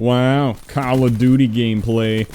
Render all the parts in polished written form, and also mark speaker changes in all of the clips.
Speaker 1: Wow, Call of Duty gameplay.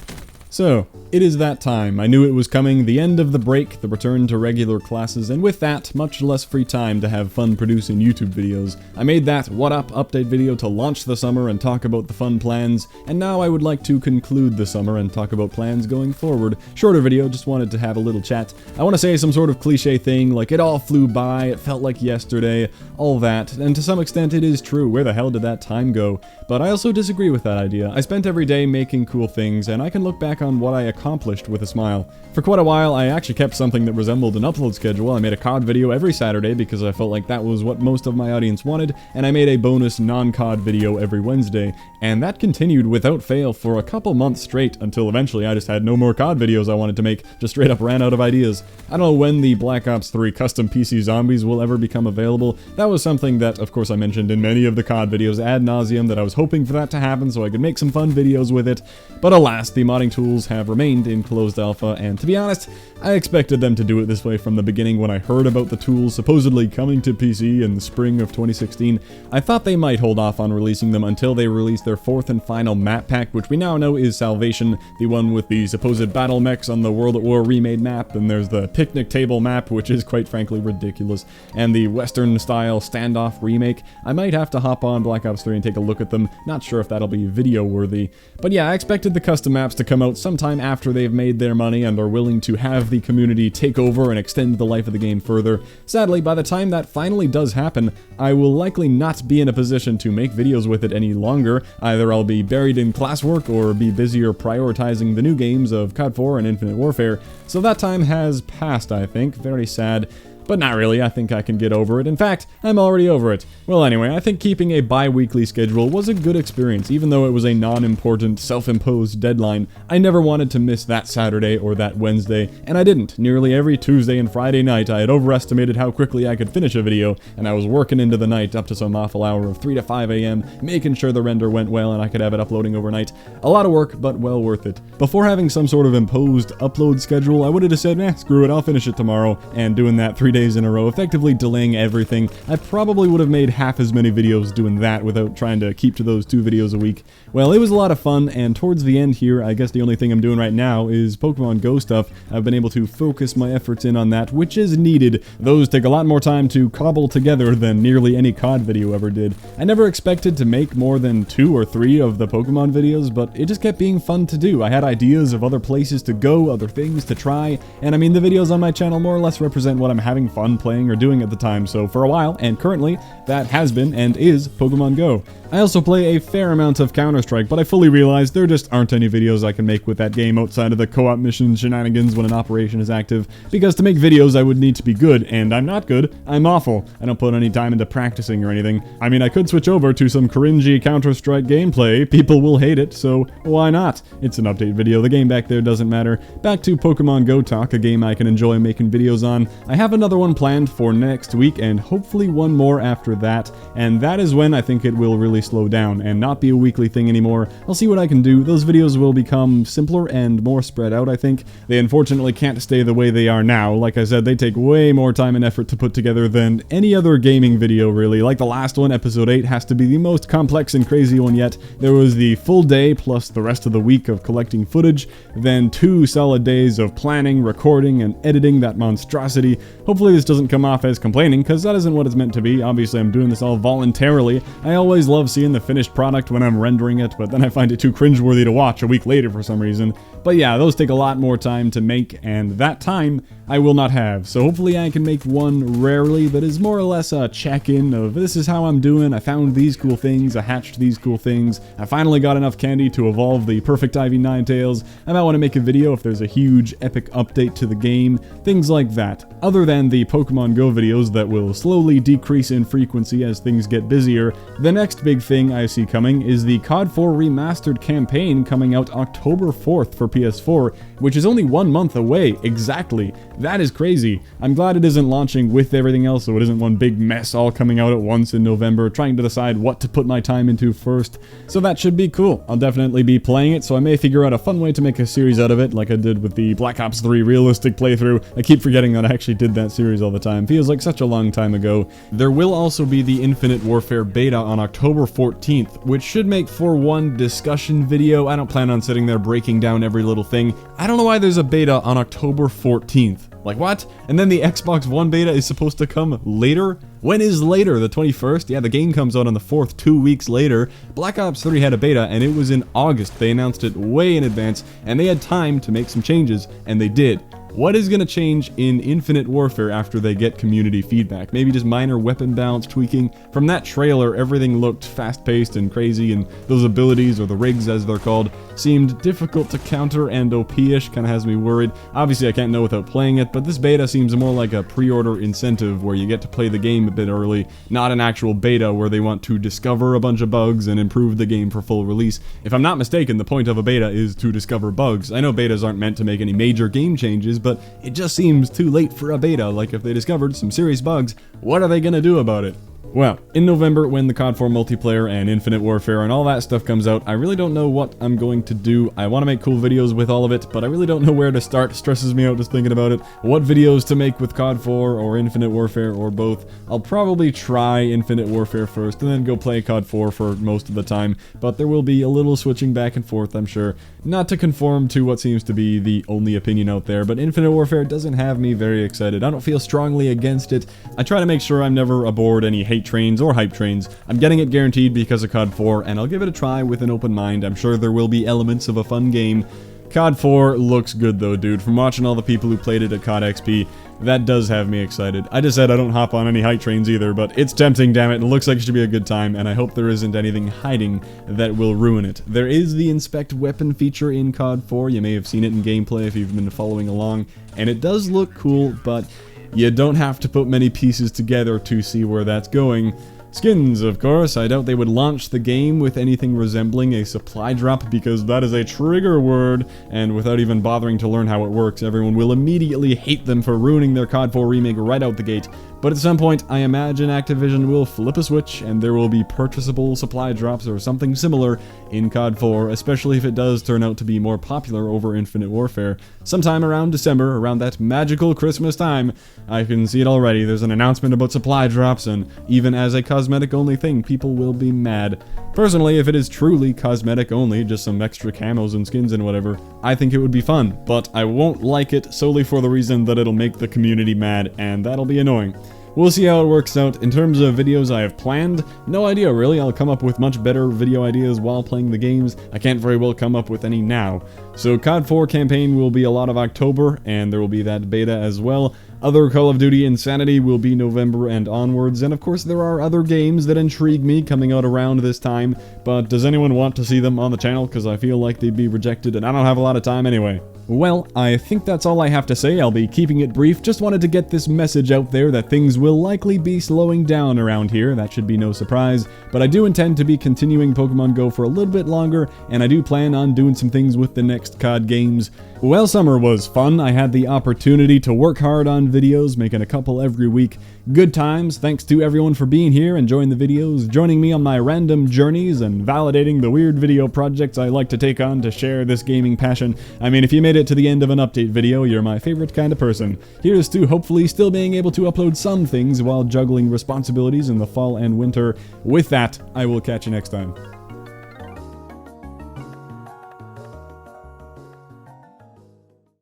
Speaker 1: So, it is that time. I knew it was coming, the end of the break, the return to regular classes, and with that, much less free time to have fun producing YouTube videos. I made that What Up update video to launch the summer and talk about the fun plans, and now I would like to conclude the summer and talk about plans going forward. Shorter video, just wanted to have a little chat. I want to say some sort of cliche thing, like it all flew by, it felt like yesterday, all that, and to some extent it is true, where the hell did that time go? But I also disagree with that idea. I spent every day making cool things, and I can look back on what I accomplished with a smile. For quite a while, I actually kept something that resembled an upload schedule. I made a COD video every Saturday because I felt like that was what most of my audience wanted, and I made a bonus non-COD video every Wednesday. And that continued without fail for a couple months straight, until eventually I just had no more COD videos I wanted to make, just straight up ran out of ideas. I don't know when the Black Ops 3 custom PC zombies will ever become available. That was something that, of course, I mentioned in many of the COD videos ad nauseum, that I was hoping for that to happen so I could make some fun videos with it. But alas, the modding tools have remained in closed alpha, and to be honest, I expected them to do it this way from the beginning. When I heard about the tools supposedly coming to PC in the spring of 2016, I thought they might hold off on releasing them until they released their fourth and final map pack, which we now know is Salvation, the one with the supposed battle mechs on the World at War remade map, and there's the picnic table map, which is quite frankly ridiculous, and the Western style standoff remake. I might have to hop on Black Ops 3 and take a look at them, not sure if that'll be video worthy. But yeah, I expected the custom maps to come out sometime after they've made their money and are willing to have the community take over and extend the life of the game further. Sadly, by the time that finally does happen, I will likely not be in a position to make videos with it any longer. Either I'll be buried in classwork or be busier prioritizing the new games of COD 4 and Infinite Warfare. So that time has passed, I think. Very sad. But not really, I think I can get over it. In fact, I'm already over it. Well anyway, I think keeping a bi-weekly schedule was a good experience, even though it was a non-important, self-imposed deadline. I never wanted to miss that Saturday or that Wednesday, and I didn't. Nearly every Tuesday and Friday night, I had overestimated how quickly I could finish a video, and I was working into the night up to some awful hour of 3 to 5 a.m., making sure the render went well and I could have it uploading overnight. A lot of work, but well worth it. Before having some sort of imposed upload schedule, I would have just said, screw it, I'll finish it tomorrow, and doing that 3 days in a row, effectively delaying everything. I probably would have made half as many videos doing that without trying to keep to those 2 videos a week. Well, it was a lot of fun, and towards the end here, I guess the only thing I'm doing right now is Pokemon Go stuff. I've been able to focus my efforts in on that, which is needed. Those take a lot more time to cobble together than nearly any COD video ever did. I never expected to make more than 2 or 3 of the Pokemon videos, but it just kept being fun to do. I had ideas of other places to go, other things to try, and I mean, the videos on my channel more or less represent what I'm having fun playing or doing at the time, so for a while, and currently, that has been and is Pokemon Go. I also play a fair amount of Counter-Strike, but I fully realize there just aren't any videos I can make with that game outside of the co-op mission shenanigans when an operation is active, because to make videos I would need to be good, and I'm not good, I'm awful. I don't put any time into practicing or anything. I mean, I could switch over to some cringy Counter-Strike gameplay, people will hate it, so why not? It's an update video, the game back there doesn't matter. Back to Pokemon Go talk, a game I can enjoy making videos on. I have another one planned for next week, and hopefully one more after that, and that is when I think it will really slow down and not be a weekly thing anymore. I'll see what I can do. Those videos will become simpler and more spread out, I think. They unfortunately can't stay the way they are now. Like I said, they take way more time and effort to put together than any other gaming video, really. Like the last one, episode 8, has to be the most complex and crazy one yet. There was the full day plus the rest of the week of collecting footage, then 2 solid days of planning, recording, and editing that monstrosity. Hopefully this doesn't come off as complaining, because that isn't what it's meant to be. Obviously I'm doing this all voluntarily. I always love seeing the finished product when I'm rendering it, but then I find it too cringeworthy to watch a week later for some reason. But yeah, those take a lot more time to make, and that time I will not have. So hopefully I can make one rarely that is more or less a check-in of this is how I'm doing, I found these cool things, I hatched these cool things, I finally got enough candy to evolve the perfect Ivy Ninetales. I might want to make a video if there's a huge epic update to the game, things like that. Other than the Pokemon Go videos that will slowly decrease in frequency as things get busier, the next big thing I see coming is the COD 4 Remastered campaign coming out October 4th for PS4, which is only 1 month away, exactly. That is crazy. I'm glad it isn't launching with everything else, so it isn't one big mess all coming out at once in November, trying to decide what to put my time into first. So that should be cool. I'll definitely be playing it, so I may figure out a fun way to make a series out of it, like I did with the Black Ops 3 realistic playthrough. I keep forgetting that I actually did that series all the time. Feels like such a long time ago. There will also be the Infinite Warfare beta on October 14th, which should make for one discussion video. I don't plan on sitting there breaking down every little thing. I don't know why there's a beta on October 14th. Like, what? And then the Xbox One beta is supposed to come later? When is later? The 21st? Yeah, the game comes out on the 4th, 2 weeks later. Black Ops 3 had a beta, and it was in August. They announced it way in advance, and they had time to make some changes, and they did. What is going to change in Infinite Warfare after they get community feedback? Maybe just minor weapon balance tweaking? From that trailer, everything looked fast-paced and crazy, and those abilities, or the rigs as they're called, seemed difficult to counter and OP-ish, kind of has me worried. Obviously I can't know without playing it, but this beta seems more like a pre-order incentive where you get to play the game a bit early, not an actual beta where they want to discover a bunch of bugs and improve the game for full release. If I'm not mistaken, the point of a beta is to discover bugs. I know betas aren't meant to make any major game changes, but it just seems too late for a beta. Like, if they discovered some serious bugs, what are they gonna do about it? Well, in November, when the COD 4 multiplayer and Infinite Warfare and all that stuff comes out, I really don't know what I'm going to do. I want to make cool videos with all of it, but I really don't know where to start. It stresses me out just thinking about it. What videos to make with COD 4 or Infinite Warfare or both. I'll probably try Infinite Warfare first and then go play COD 4 for most of the time, but there will be a little switching back and forth, I'm sure. Not to conform to what seems to be the only opinion out there, but Infinite Warfare doesn't have me very excited. I don't feel strongly against it. I try to make sure I'm never aboard any hate trains or hype trains. I'm getting it guaranteed because of COD 4, and I'll give it a try with an open mind. I'm sure there will be elements of a fun game. COD 4 looks good though, dude. From watching all the people who played it at COD XP, that does have me excited. I just said I don't hop on any hype trains either, but it's tempting, damn it. It looks like it should be a good time, and I hope there isn't anything hiding that will ruin it. There is the Inspect Weapon feature in COD 4. You may have seen it in gameplay if you've been following along, and it does look cool, but you don't have to put many pieces together to see where that's going. Skins, of course. I doubt they would launch the game with anything resembling a supply drop, because that is a trigger word, and without even bothering to learn how it works, everyone will immediately hate them for ruining their COD 4 remake right out the gate. But at some point, I imagine Activision will flip a switch, and there will be purchasable supply drops or something similar in COD 4, especially if it does turn out to be more popular over Infinite Warfare. Sometime around December, around that magical Christmas time, I can see it already. There's an announcement about supply drops, and even as a cosmetic-only thing, people will be mad. Personally, if it is truly cosmetic-only, just some extra camos and skins and whatever, I think it would be fun, but I won't like it solely for the reason that it'll make the community mad, and that'll be annoying. We'll see how it works out. In terms of videos I have planned, no idea really. I'll come up with much better video ideas while playing the games. I can't very well come up with any now. So COD 4 campaign will be a lot of October, and there will be that beta as well. Other Call of Duty Insanity will be November and onwards, and of course there are other games that intrigue me coming out around this time, but does anyone want to see them on the channel? Because I feel like they'd be rejected, and I don't have a lot of time anyway. Well, I think that's all I have to say. I'll be keeping it brief. Just wanted to get this message out there that things will likely be slowing down around here. That should be no surprise. But I do intend to be continuing Pokemon Go for a little bit longer, and I do plan on doing some things with the next COD games. Well, summer was fun. I had the opportunity to work hard on videos, making a couple every week. Good times. Thanks to everyone for being here, enjoying the videos, joining me on my random journeys, and validating the weird video projects I like to take on to share this gaming passion. I mean, if you made it to the end of an update video, you're my favorite kind of person. Here's to hopefully still being able to upload some things while juggling responsibilities in the fall and winter. With that, I will catch you next time.